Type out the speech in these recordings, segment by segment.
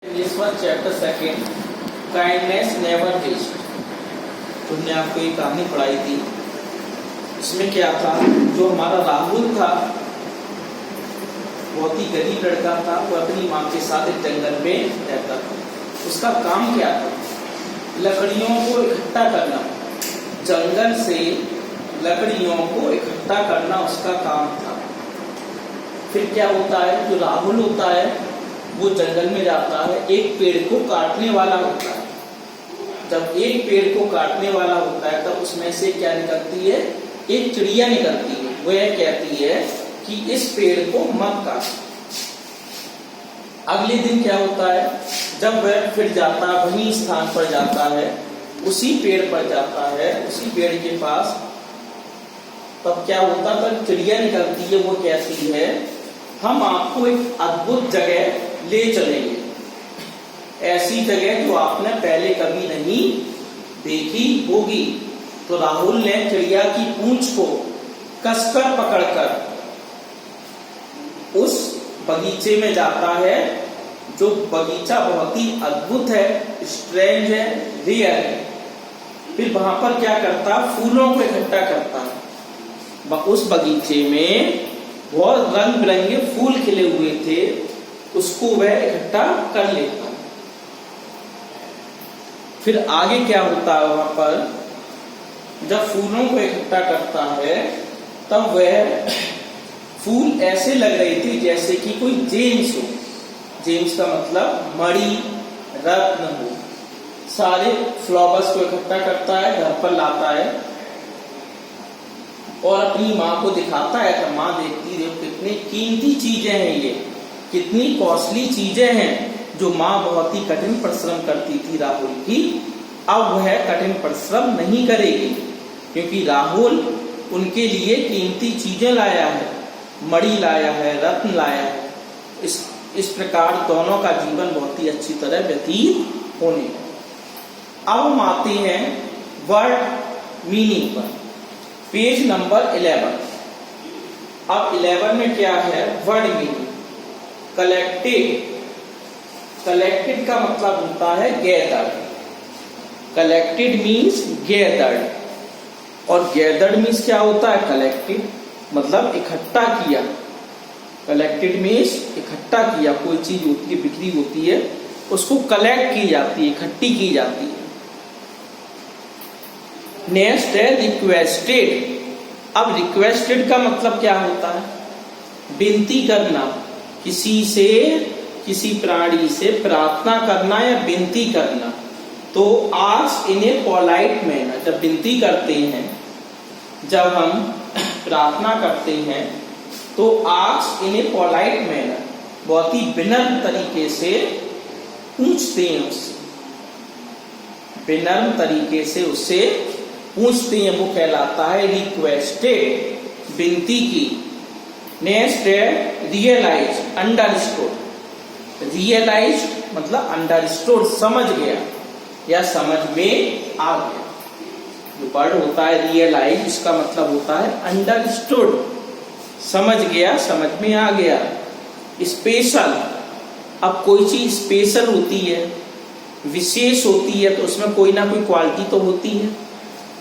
This was chapter second, kindness never waste। तुमने आपको एक कहानी पढ़ाई थी। इसमें क्या था, जो हमारा राहुल था बहुत ही गरीब लड़का था। वो अपनी माँ के साथ एक जंगल में रहता था। उसका काम क्या था, लकड़ियों को इकट्ठा करना। जंगल से लकड़ियों को इकट्ठा करना उसका काम था। फिर क्या होता है, जो राहुल होता है वो जंगल में जाता है, एक पेड़ को काटने वाला होता है। जब एक पेड़ को काटने वाला होता है तब उसमें से क्या निकलती है, एक चिड़िया निकलती है। वो यह कहती है कि इस पेड़ को मत काट। अगले दिन क्या होता है, जब वह फिर जाता वही स्थान पर जाता है, उसी पेड़ पर जाता है, उसी पेड़ के पास, तब क्या होता है, तब चिड़िया निकलती है। वो कहती है हम आपको एक अद्भुत जगह ले चलेंगे, ऐसी जगह जो आपने पहले कभी नहीं देखी होगी। तो राहुल ने चिड़िया की पूंछ को कसकर पकड़कर उस बगीचे में जाता है, जो बगीचा बहुत ही अद्भुत है, स्ट्रेंज है, रियर है। फिर वहां पर क्या करता, फूलों को इकट्ठा करता है। उस बगीचे में बहुत रंग बिरंगे फूल खिले हुए थे, उसको वह इकट्ठा कर लेता। फिर आगे क्या होता है, वहां पर जब फूलों को इकट्ठा करता है तब वह फूल ऐसे लग रहे थे जैसे कि कोई जेम्स हो। जेम्स का मतलब मणि, रत्न हो। सारे फ्लावर्स को इकट्ठा करता है, घर पर लाता है और अपनी माँ को दिखाता है। तो माँ देखती, देखो कितनी कीमती चीजें हैं, ये कितनी कॉस्टली चीजें हैं, जो माँ बहुत ही कठिन परिश्रम करती थी राहुल की। अब वह कठिन परिश्रम नहीं करेगी, क्योंकि राहुल उनके लिए कीमती चीजें लाया है, मणि लाया है, रत्न लाया है। इस प्रकार दोनों का जीवन बहुत ही अच्छी तरह व्यतीत होने। अब हम आते हैं वर्ड मीनिंग पर, पेज नंबर 11। अब 11 में क्या है, वर्ड मीनिंग। कलेक्टेड, कलेक्टेड का मतलब होता है गैदर्ड। कलेक्टेड मीन्स गैदर्ड, और गैदर्ड मीन्स क्या होता है, कलेक्टेड मतलब इकट्ठा किया। कलेक्टेड मीन्स इकट्ठा किया, कोई चीज होती है, बिक्री होती है, उसको कलेक्ट की जाती है, इकट्ठी की जाती है। नेक्स्ट है रिक्वेस्टेड। अब रिक्वेस्टेड का मतलब क्या होता है, विनती करना, किसी से, किसी प्राणी से प्रार्थना करना या विनती करना। तो ask in A polite manner, जब विनती करते हैं, जब हम प्रार्थना करते हैं तो ask in A polite manner, बहुत ही विनम्र तरीके से पूछते हैं उससे, विनम्र तरीके से उससे पूछते हैं, वो कहलाता है रिक्वेस्टेड, विनती की। नेक्स्ट है रियलाइज, अंडरस्टूड। रियलाइज मतलब अंडरस्टूड, समझ गया या समझ में आ गया। जो वर्ड होता है रियलाइज, इसका मतलब होता है अंडरस्टूड, समझ गया, समझ में आ गया। स्पेशल, अब कोई चीज स्पेशल होती है, विशेष होती है, तो उसमें कोई ना कोई क्वालिटी तो होती है,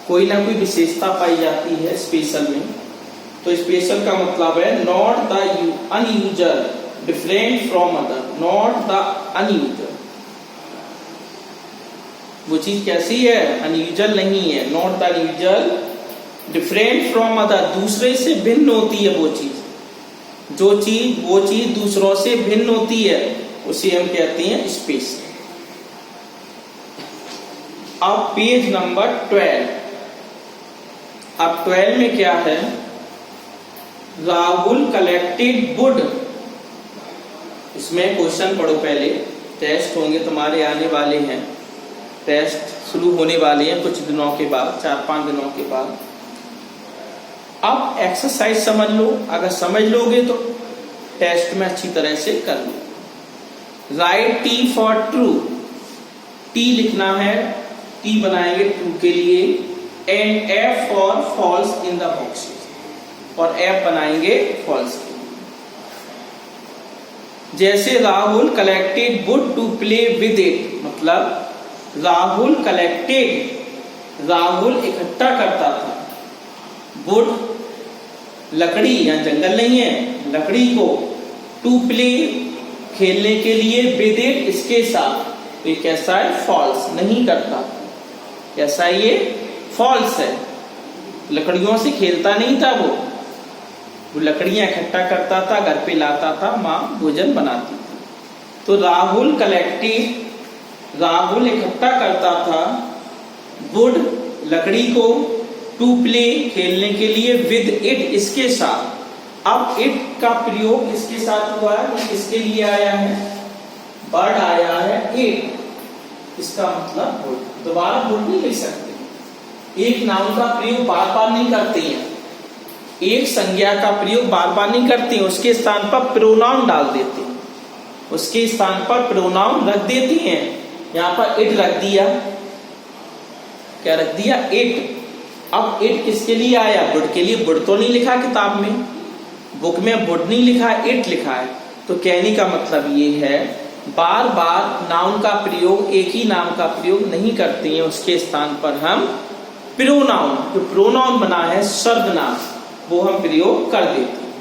कोई ना कोई विशेषता पाई जाती है स्पेशल में। तो स्पेशल का मतलब है not the unusual, different from other, not the unusual. वो चीज कैसी है, अनयूजुअल नहीं है, not the unusual, different from other, दूसरे से भिन्न होती है वो चीज। वो चीज दूसरों से भिन्न होती है, उसे हम कहते हैं स्पेशल। अब पेज नंबर 12। अब 12 में क्या है, राहुल कलेक्टेड वुड। इसमें क्वेश्चन पढ़ो पहले, टेस्ट होंगे तुम्हारे आने वाले हैं, टेस्ट शुरू होने वाले हैं कुछ दिनों के बाद, 4-5 दिनों के बाद। अब एक्सरसाइज समझ लो, अगर समझ लोगे तो टेस्ट में अच्छी तरह से कर लो। Right T for true, T लिखना है, टी बनाएंगे ट्रू के लिए, and F for false in the boxes, और एफ बनाएंगे फॉल्स के लिए। जैसे Rahul collected wood to play with it, मतलब राहुल कलेक्टेड, राहुल इकट्ठा करता था, वुड लकड़ी, यहाँ जंगल नहीं है, लकड़ी को, टू प्ले खेलने के लिए, विद इट इसके साथ। तो ये कैसा है? फॉल्स, नहीं करता। कैसा है ये? फॉल्स है। लकड़ियों से खेलता नहीं था वो लकड़ियां इकट्ठा करता था, घर पे लाता था, माँ भोजन बनाती थी। तो राहुल कलेक्टेड, राहुल इकट्ठा करता था, वुड लकड़ी को, टू प्ले खेलने के लिए, विद इट इसके साथ। अब इट का प्रयोग इसके साथ हुआ है, इसके लिए आया है, वर्ड आया है इट, इसका मतलब वुड। दोबारा वुड नहीं लिख सकते, एक नाउन का प्रयोग बार बार नहीं करते हैं, एक संज्ञा का प्रयोग बार बार नहीं करते हैं, उसके स्थान पर प्रोनाउन डाल देते हैं, उसके स्थान पर प्रोनाउन रख देते हैं। यहाँ पर इट रख दिया, क्या रख दिया? इट। अब इट किसके लिए आया? वुड के लिए। वुड तो नहीं लिखा किताब में, बुक में वुड नहीं लिखा है, इट लिखा है। तो कहने का मतलब ये है, बार बार नाउन का प्रयोग, एक ही नाम का प्रयोग नहीं करते हैं, उसके स्थान पर हम प्रोनाउन, जो प्रोनाउन बना है सर्वनाम, वो हम प्रयोग कर देते हैं।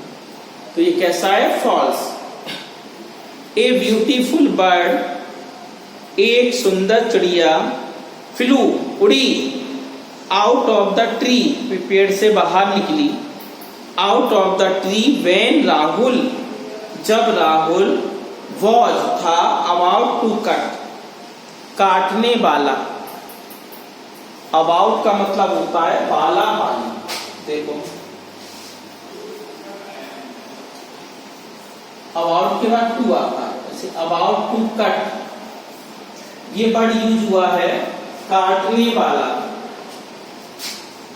तो ये कैसा है? फॉल्स। ए ब्यूटीफुल बर्ड, एक सुंदर चिड़िया, फ्लू उड़ी, आउट ऑफ द ट्री पेड़ से बाहर निकली, out of the tree when Rahul, जब राहुल, वॉज था, अबाउट टू कट काटने वाला। अबाउट का मतलब होता है वाला वाली। देखो अबाउट के बाद टू आता है, जैसे अबाउट टू कट, ये वर्ड यूज हुआ है काटने वाला,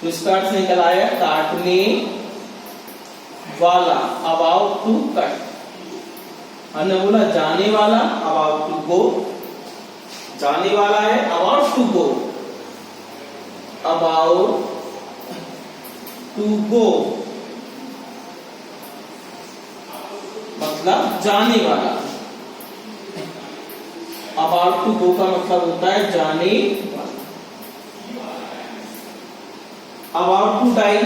तो इसका अर्थ निकल आया काटने वाला, अबाउट टू कट। हमने बोला जाने वाला, अबाउट टू गो, जाने वाला है, about to go, about to go मतलब जाने वाला। अबाउट टू गो का मतलब होता है जाने वाला। अबाउट टू डाई,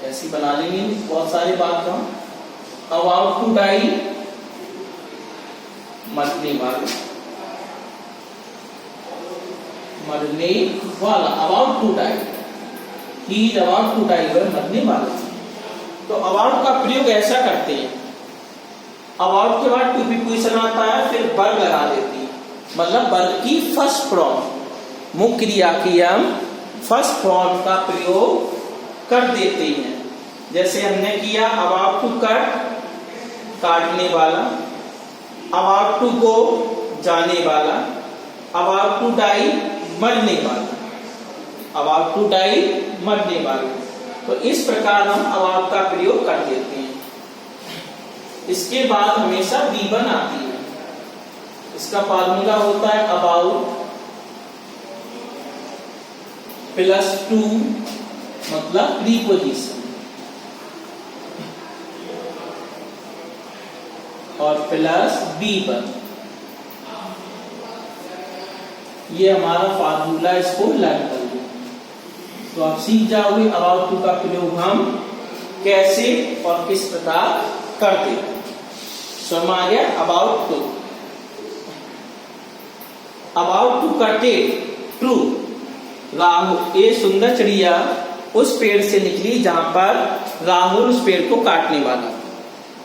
ऐसी बना लेंगे बहुत सारी बात का। अबाउट टू डाई मरने वाला, मरने वाला, about to die, he is about to die, वह मरने वाला। तो अबाउट का प्रयोग ऐसा करते हैं, अबाउट के बाद टू प्रीपोजिशन आता है, फिर वर्ब लगा देती है, मतलब वर्ब की फर्स्ट फॉर्म, मुख्य क्रिया की हम फर्स्ट फॉर्म का प्रयोग कर देते हैं। जैसे हमने किया अबाउट टू कट, काटने वाला, अबाउट टू गो, जाने वाला, अबाउट टू डाई, मरने वाला, अबाउट टू डाई, मरने वाला। तो इस प्रकार हम अबाउट का प्रयोग कर देते हैं। इसके बाद हमेशा V1 आती है, इसका फार्मूला होता है अबाउट प्लस टू, मतलब प्रीपोजिशन, और प्लस V1, ये हमारा फार्मूला, इसको लर्न कर लो तो आप सीख जाओगे अबाउट टू का प्रयोग हम कैसे और किस प्रकार करते हैं। समझ आ गया? अबाउट टू, अबाउट टू कटे ट्रू, राहुल, ये सुंदर चिड़िया उस पेड़ से निकली जहां पर राहुल उस पेड़ को काटने वाला।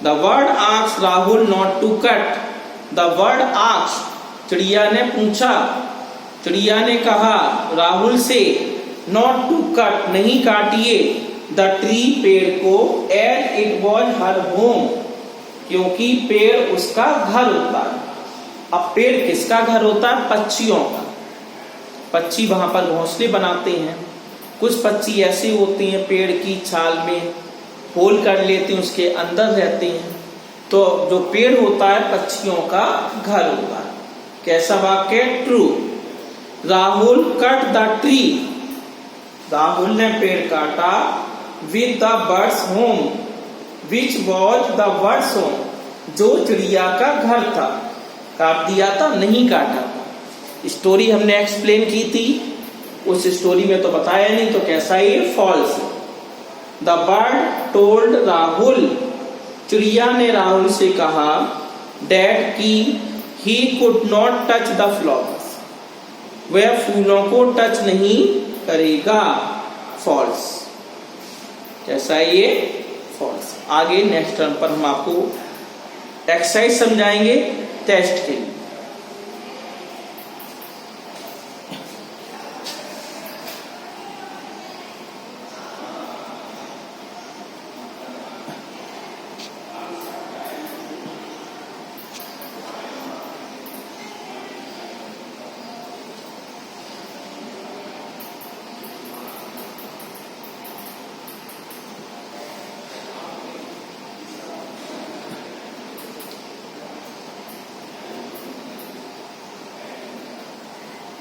The word asked Rahul not to cut, the word asked, चिड़िया ने पूछा, चिड़िया ने कहा राहुल से, नॉट टू कट, नहीं काटिए, द ट्री, पेड़ को, as it was her home, क्योंकि पेड़ उसका घर होता है। अब पेड़ किसका घर होता है? पक्षियों का। पक्षी वहां पर घोंसले बनाते हैं, कुछ पक्षी ऐसे होते हैं पेड़ की छाल में होल कर लेते हैं, उसके अंदर रहते हैं। तो जो पेड़ होता है पक्षियों का घर होता है। कैसा वाक्य? True. Rahul cut the tree, Rahul ने पेड़ काटा, with the birds home, which was the birds home, जो चिड़िया का घर था, काट दिया था, नहीं काटा था। स्टोरी हमने एक्सप्लेन की थी, उस स्टोरी में तो बताया नहीं, तो कैसा है ये? False. The bird told Rahul, चिड़िया ने राहुल से कहा, डैट की he could not touch the flowers, वह फूलों को टच नहीं करेगा। फॉल्स। कैसा है ये? फॉल्स। आगे नेक्स्ट टर्म पर हम आपको एक्सरसाइज समझाएंगे टेस्ट के लिए।